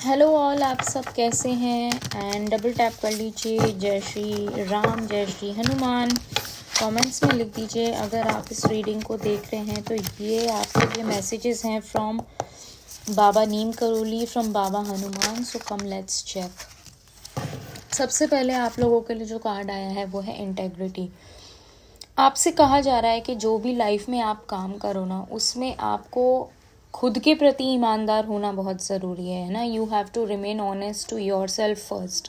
Hello all, आप सब कैसे हैं? एंड डबल टैप कर लीजिए जय श्री राम, जय श्री हनुमान। कमेंट्स में लिख दीजिए अगर आप इस रीडिंग को देख रहे हैं। तो ये आपके लिए मैसेजेस हैं from Baba Neem Karoli, from Baba Hanuman. So come let's check. सबसे पहले आप लोगों के लिए जो कार्ड आया है वो है इंटेग्रिटी। आपसे कहा जा रहा है कि जो भी लाइफ में आप काम करो ना, उसमें आपको खुद के प्रति ईमानदार होना बहुत ज़रूरी है ना। You have to remain honest to yourself first.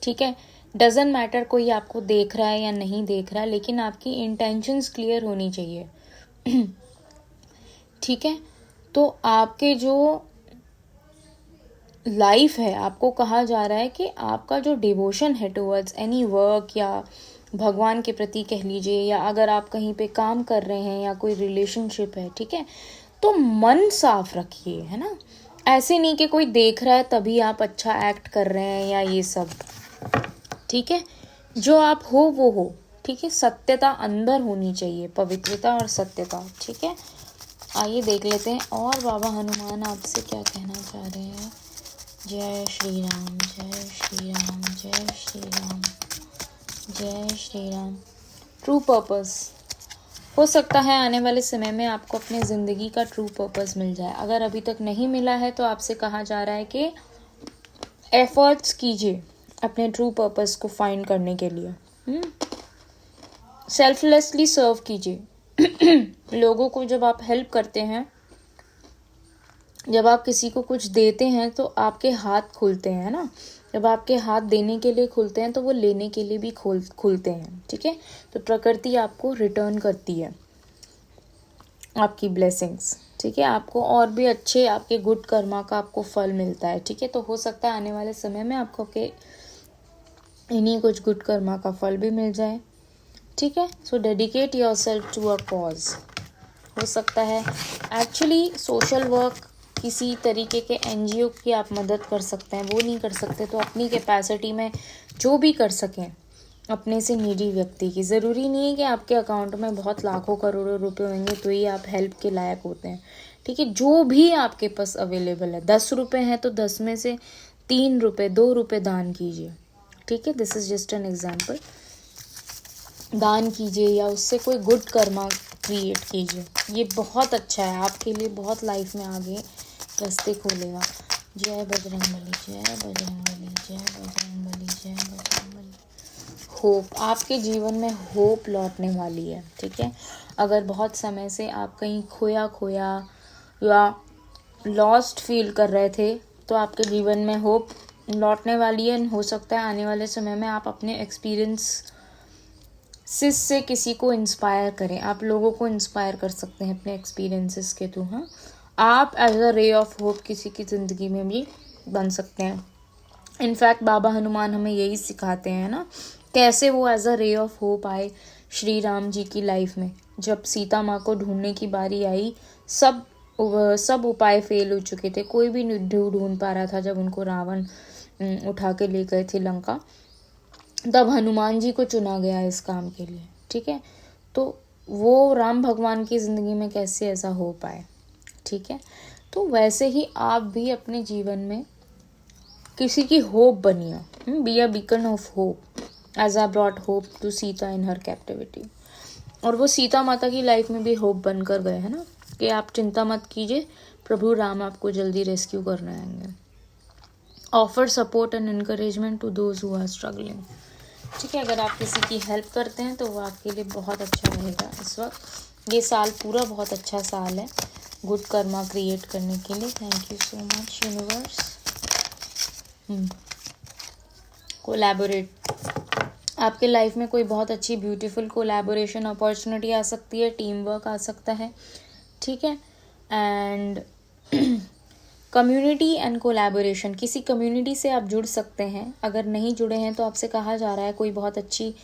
ठीक है, डजेंट मैटर कोई आपको देख रहा है या नहीं देख रहा है, लेकिन आपकी इंटेंशंस क्लियर होनी चाहिए। ठीक है, तो आपके जो लाइफ है, आपको कहा जा रहा है कि आपका जो डिवोशन है टुवर्ड्स एनी वर्क या भगवान के प्रति कह लीजिए, या अगर आप कहीं पे काम कर रहे हैं या कोई रिलेशनशिप है, ठीक है, तो मन साफ रखिए, है ना। ऐसे नहीं कि कोई देख रहा है तभी आप अच्छा एक्ट कर रहे हैं या ये सब। ठीक है, जो आप हो वो हो। ठीक है, सत्यता अंदर होनी चाहिए, पवित्रता और सत्यता। ठीक है, आइए देख लेते हैं और बाबा हनुमान आपसे क्या कहना चाह रहे हैं। जय श्री राम, जय श्री राम, जय श्री राम, जय श्री राम। True purpose. हो सकता है आने वाले समय में आपको अपने ज़िंदगी का ट्रू पर्पस मिल जाए। अगर अभी तक नहीं मिला है तो आपसे कहा जा रहा है कि एफर्ट्स कीजिए अपने ट्रू पर्पस को फाइंड करने के लिए। सेल्फलेसली सर्व कीजिए। लोगों को जब आप हेल्प करते हैं, जब आप किसी को कुछ देते हैं तो आपके हाथ खुलते हैं ना। जब आपके हाथ देने के लिए खुलते हैं तो वो लेने के लिए भी खुलते हैं। ठीक है, तो प्रकृति आपको रिटर्न करती है आपकी ब्लेसिंग्स। ठीक है, आपको और भी अच्छे आपके गुड कर्मा का आपको फल मिलता है। ठीक है, तो हो सकता है आने वाले समय में आपको के इन्हीं कुछ गुड कर्मा का फल भी मिल जाए। ठीक है, so dedicate yourself to a cause. हो सकता है एक्चुअली सोशल वर्क, किसी तरीके के एनजीओ की आप मदद कर सकते हैं। वो नहीं कर सकते तो अपनी कैपेसिटी में जो भी कर सकें अपने से नीडी व्यक्ति की। ज़रूरी नहीं है कि आपके अकाउंट में बहुत लाखों करोड़ों रुपए होंगे तो ही आप हेल्प के लायक होते हैं। ठीक है, जो भी आपके पास अवेलेबल है, 10 रुपये हैं तो 10 में से 3 रुपये, 2 रुपये दान कीजिए। ठीक है, this is just an example. दान कीजिए या उससे कोई गुड कर्मा क्रिएट कीजिए। ये बहुत अच्छा है आपके लिए, बहुत लाइफ में आगे रास्ते खोलेगा। जय बजरंगबली, जय बजरंगबली, जय बजरंगबली, जय बजरंगबली। होप, आपके जीवन में होप लौटने वाली है। ठीक है, अगर बहुत समय से आप कहीं खोया खोया या लॉस्ट फील कर रहे थे तो आपके जीवन में होप लौटने वाली है। हो सकता है आने वाले समय में आप अपने एक्सपीरियंस से किसी को इंस्पायर करें। आप लोगों को इंस्पायर कर सकते हैं अपने एक्सपीरियंसेस के थ्रू। हाँ, आप as a ray of hope किसी की ज़िंदगी में भी बन सकते हैं। इनफैक्ट बाबा हनुमान हमें यही सिखाते हैं ना, कैसे वो as a ray of hope आए श्री राम जी की लाइफ में। जब सीता माँ को ढूंढने की बारी आई, सब उपाय फेल हो चुके थे, कोई भी नहीं ढूंढ पा रहा था। जब उनको रावण उठा के ले गए थे लंका, तब हनुमान जी को चुना गया इस काम के लिए। ठीक है, तो वो राम भगवान की ज़िंदगी में कैसे ऐसा हो पाए। ठीक है, तो वैसे ही आप भी अपने जीवन में किसी की होप बनिए। Be a beacon of hope, as I brought hope to Sita in her captivity. और वो सीता माता की लाइफ में भी होप बनकर गए हैं ना, कि आप चिंता मत कीजिए, प्रभु राम आपको जल्दी रेस्क्यू करने आएंगे। Offer support and encouragement to those who are struggling. ठीक है, अगर आप किसी की हेल्प करते हैं तो वो आपके लिए बहुत अच्छा रहेगा इस वक्त। ये साल पूरा बहुत अच्छा साल है गुड कर्मा क्रिएट करने के लिए। Thank you so much universe. Collaborate, आपके लाइफ में कोई बहुत अच्छी ब्यूटीफुल कोलैबोरेशन अपॉर्चुनिटी आ सकती है, टीम वर्क आ सकता है। ठीक है, एंड कम्युनिटी एंड कोलैबोरेशन, किसी कम्युनिटी से आप जुड़ सकते हैं। अगर नहीं जुड़े हैं तो आपसे कहा जा रहा है कोई बहुत अच्छी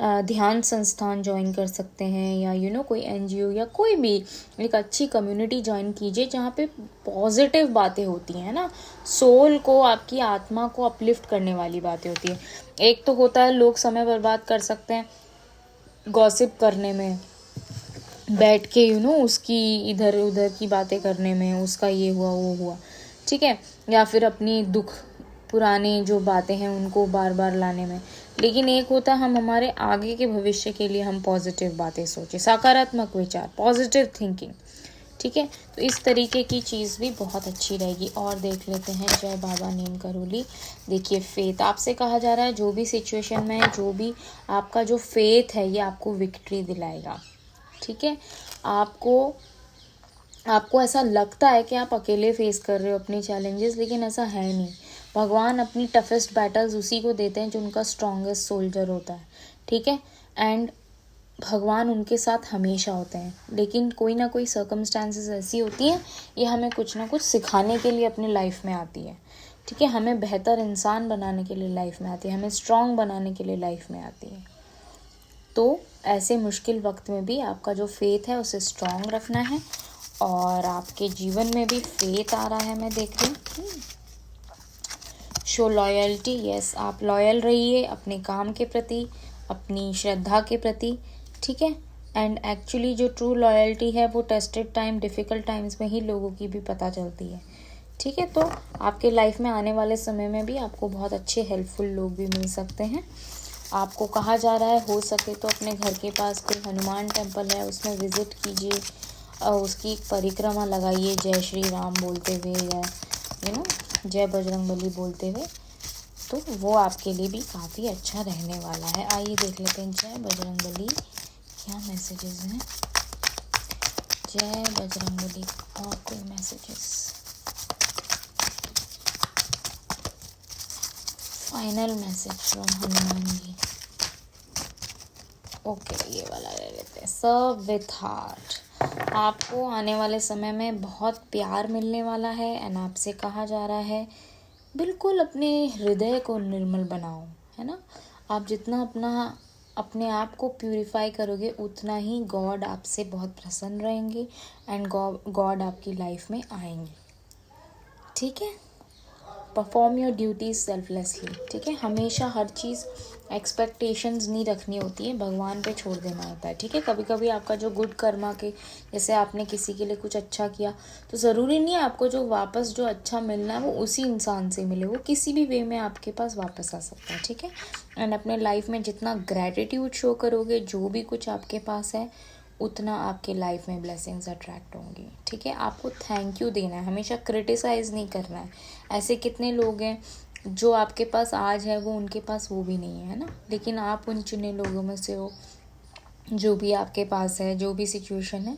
ध्यान संस्थान ज्वाइन कर सकते हैं, या कोई एनजीओ या कोई भी एक अच्छी कम्युनिटी ज्वाइन कीजिए जहाँ पे पॉजिटिव बातें होती हैं ना, सोल को, आपकी आत्मा को अपलिफ्ट करने वाली बातें होती हैं। एक तो होता है लोग समय बर्बाद कर सकते हैं गॉसिप करने में, बैठ के उसकी इधर उधर की बातें करने में, उसका ये हुआ वो हुआ। ठीक है, या फिर अपनी दुख पुरानी जो बातें हैं उनको बार बार लाने में। लेकिन एक होता है हम हमारे आगे के भविष्य के लिए हम पॉजिटिव बातें सोचें, सकारात्मक विचार, पॉजिटिव थिंकिंग, ठीक है। तो इस तरीके की चीज़ भी बहुत अच्छी रहेगी। और देख लेते हैं जय बाबा नीम करोली। देखिए फेथ आपसे कहा जा रहा है, जो भी सिचुएशन में है, जो भी आपका जो फेथ है ये आपको विक्ट्री दिलाएगा, ठीक है। आपको ऐसा लगता है कि आप अकेले फेस कर रहे हो अपनी चैलेंजेस, लेकिन ऐसा है नहीं। भगवान अपनी टफेस्ट बैटल्स उसी को देते हैं जो उनका स्ट्रॉन्गेस्ट सोल्जर होता है, ठीक है। एंड भगवान उनके साथ हमेशा होते हैं, लेकिन कोई ना कोई सर्कमस्टांसेस ऐसी होती हैं, ये हमें कुछ ना कुछ सिखाने के लिए अपनी लाइफ में आती है, ठीक है। हमें बेहतर इंसान बनाने के लिए लाइफ में आती है, हमें स्ट्रॉन्ग बनाने के लिए लाइफ में आती है। तो ऐसे मुश्किल वक्त में भी आपका जो फेथ है उसे स्ट्रॉन्ग रखना है। और आपके जीवन में भी फेथ आ रहा है, मैं देख रही हूँ। शो लॉयल्टी, यस, आप लॉयल रहिए अपने काम के प्रति, अपनी श्रद्धा के प्रति, ठीक है। एंड एक्चुअली जो ट्रू लॉयल्टी है वो टेस्टेड टाइम, डिफ़िकल्ट टाइम्स में ही लोगों की भी पता चलती है, ठीक है। तो आपके लाइफ में आने वाले समय में भी आपको बहुत अच्छे हेल्पफुल लोग भी मिल सकते हैं। आपको कहा जा रहा है हो सके तो अपने घर के पास कोई हनुमान टेम्पल है उसमें विज़िट कीजिए, उसकी एक परिक्रमा लगाइए जय श्री राम बोलते हुए या जय बजरंगबली बोलते हुए, तो वो आपके लिए भी काफ़ी अच्छा रहने वाला है। आइए देख लेते हैं जय बजरंगबली क्या मैसेजेस हैं। जय बजरंगबली और कोई messages, final message from Hanuman ji. Okay, ये वाला ले लेते हैं। सर्व विथ हार्ट, आपको आने वाले समय में बहुत प्यार मिलने वाला है। एंड आपसे कहा जा रहा है बिल्कुल अपने हृदय को निर्मल बनाओ, है ना। आप जितना अपने आप को प्यूरिफाई करोगे उतना ही गॉड आपसे बहुत प्रसन्न रहेंगे एंड गॉड आपकी लाइफ में आएंगे, ठीक है। परफॉर्म योर ड्यूटीज सेल्फलेसली, ठीक है। हमेशा हर चीज़ एक्सपेक्टेशंस नहीं रखनी होती है, भगवान पे छोड़ देना होता है, ठीक है। कभी कभी आपका जो गुड कर्मा के, जैसे आपने किसी के लिए कुछ अच्छा किया, तो ज़रूरी नहीं है आपको जो वापस जो अच्छा मिलना है वो उसी इंसान से मिले, वो किसी भी वे में आपके पास वापस आ सकता है, ठीक है। एंड अपने लाइफ में जितना ग्रैटिट्यूड शो करोगे, जो भी कुछ आपके पास है, उतना आपके लाइफ में ब्लेसिंग्स अट्रैक्ट होंगी, ठीक है। आपको थैंक यू देना है, हमेशा क्रिटिसाइज़ नहीं करना है। ऐसे कितने लोग हैं जो आपके पास आज है वो उनके पास वो भी नहीं है ना, लेकिन आप उन चुने लोगों में से हो जो भी आपके पास है, जो भी सिचुएशन है,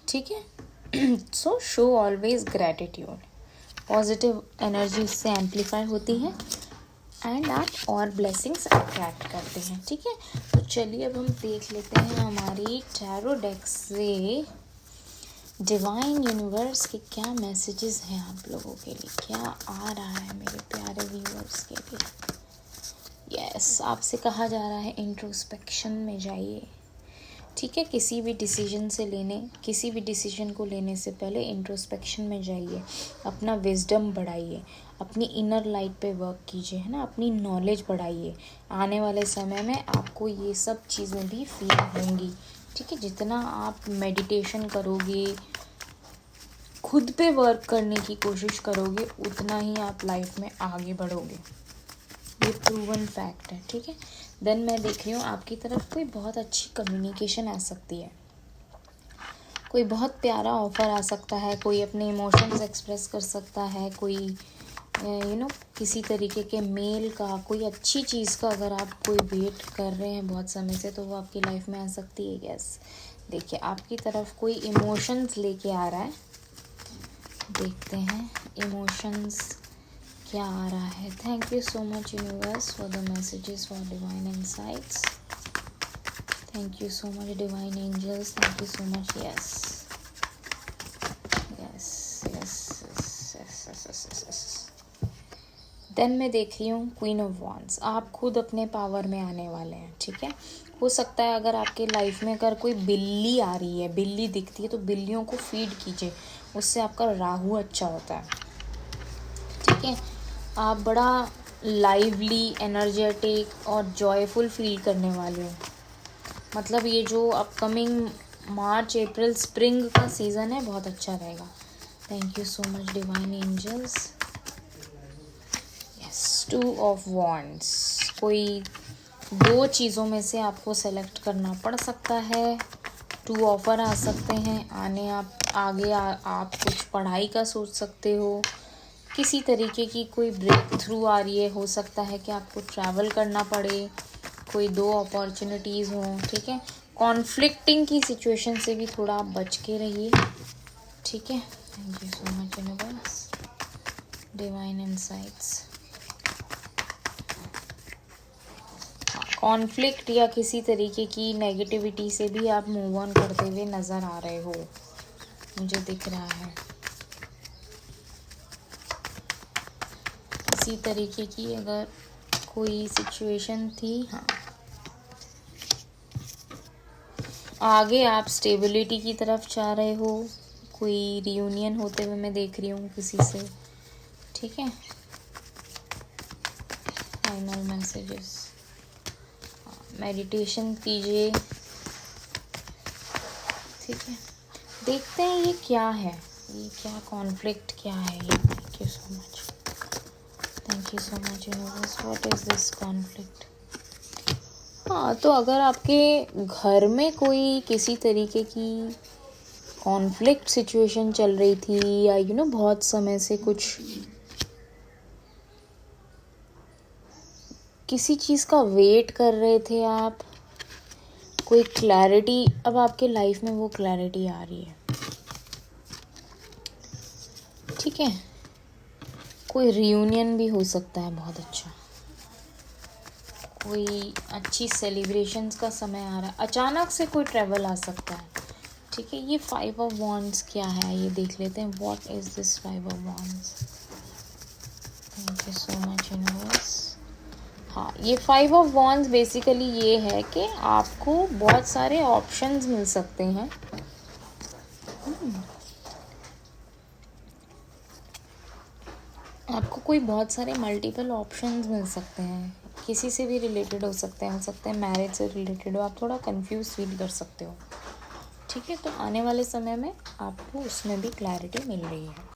ठीक है। सो show always gratitude, positive energy इससे एम्पलीफाई होती है एंड आप और ब्लेसिंग्स अट्रैक्ट करते हैं, ठीक है। तो चलिए अब हम देख लेते हैं हमारी टैरो डेक से डिवाइन यूनिवर्स के क्या मैसेजेस हैं आप लोगों के लिए, क्या आ रहा है मेरे प्यारे व्यूअर्स के लिए। यस, आपसे कहा जा रहा है इंट्रोस्पेक्शन में जाइए, ठीक है। किसी भी डिसीजन को लेने से पहले इंट्रोस्पेक्शन में जाइए, अपना विजडम बढ़ाइए, अपनी इनर लाइट पे वर्क कीजिए, है ना, अपनी नॉलेज बढ़ाइए। आने वाले समय में आपको ये सब चीज़ें भी फील होंगी, ठीक है। जितना आप मेडिटेशन करोगे, खुद पे वर्क करने की कोशिश करोगे, उतना ही आप लाइफ में आगे बढ़ोगे, ये प्रूवन फैक्ट है, ठीक है। देन मैं देख रही हूँ आपकी तरफ कोई बहुत अच्छी कम्युनिकेशन आ सकती है, कोई बहुत प्यारा ऑफर आ सकता है, कोई अपने इमोशंस एक्सप्रेस कर सकता है, कोई किसी तरीके के मेल का, कोई अच्छी चीज़ का अगर आप कोई वेट कर रहे हैं बहुत समय से, तो वो आपकी लाइफ में आ सकती है। यस, देखिए आपकी तरफ कोई इमोशंस लेके आ रहा है, देखते हैं इमोशंस क्या आ रहा है। Thank you so much universe for the messages, for divine insights. Thank you so much divine angels, thank you so much. Yes yes yes yes yes yes. Then मैं देख रही हूँ क्वीन ऑफ वॉन्ड्स, आप खुद अपने power में आने वाले हैं, ठीक है। हो सकता है अगर आपके लाइफ में अगर कोई बिल्ली आ रही है, बिल्ली दिखती है, तो बिल्लियों को फीड कीजिए, उससे आपका राहु अच्छा होता है, ठीक है। आप बड़ा लाइवली, एनर्जेटिक और जॉयफुल फील करने वाले हो। मतलब ये जो अपकमिंग मार्च अप्रैल स्प्रिंग का सीज़न है बहुत अच्छा रहेगा। Thank you so much divine angels. Two of wands, कोई दो चीज़ों में से आपको सेलेक्ट करना पड़ सकता है। टू ऑफ़र आ सकते हैं, आप कुछ पढ़ाई का सोच सकते हो, किसी तरीके की कोई ब्रेक थ्रू आ रही है, हो सकता है कि आपको ट्रैवल करना पड़े, कोई दो अपॉर्चुनिटीज़ हों, ठीक है। कॉन्फ्लिक्टिंग की सिचुएशन से भी थोड़ा आप बच के रहिए, ठीक है। Thank you so much universe, divine insights. Conflict या किसी तरीके की नेगेटिविटी से भी आप मूव ऑन करते हुए नज़र आ रहे हो, मुझे दिख रहा है। किसी तरीके की अगर कोई सिचुएशन थी, हाँ, आगे आप स्टेबिलिटी की तरफ जा रहे हो, कोई रियूनियन होते हुए मैं देख रही हूँ किसी से, ठीक है। फाइनल मैसेजेस, मेडिटेशन कीजिए, ठीक है। देखते हैं ये क्या है, ये क्या कॉन्फ्लिक्ट क्या है ये। Thank you so much universe, what is this conflict. हाँ, तो अगर आपके घर में कोई किसी तरीके की कॉन्फ्लिक्ट सिचुएशन चल रही थी, या बहुत समय से कुछ किसी चीज़ का वेट कर रहे थे आप, कोई क्लैरिटी, अब आपके लाइफ में वो क्लैरिटी आ रही है, ठीक है। कोई रियूनियन भी हो सकता है बहुत अच्छा, कोई अच्छी सेलिब्रेशंस का समय आ रहा है, अचानक से कोई ट्रैवल आ सकता है, ठीक है। ये 5 ऑफ वॉन्ड्स क्या है ये देख लेते हैं, what is this 5 of wands. Thank you so much universe. हाँ, ये 5 ऑफ वॉन्ड्स बेसिकली ये है कि आपको बहुत सारे ऑप्शंस मिल सकते हैं, आपको कोई बहुत सारे मल्टीपल ऑप्शंस मिल सकते हैं, किसी से भी रिलेटेड हो सकते हैं मैरिज से रिलेटेड हो, आप थोड़ा कंफ्यूज फील कर सकते हो, ठीक है। तो आने वाले समय में आपको उसमें भी क्लैरिटी मिल रही है।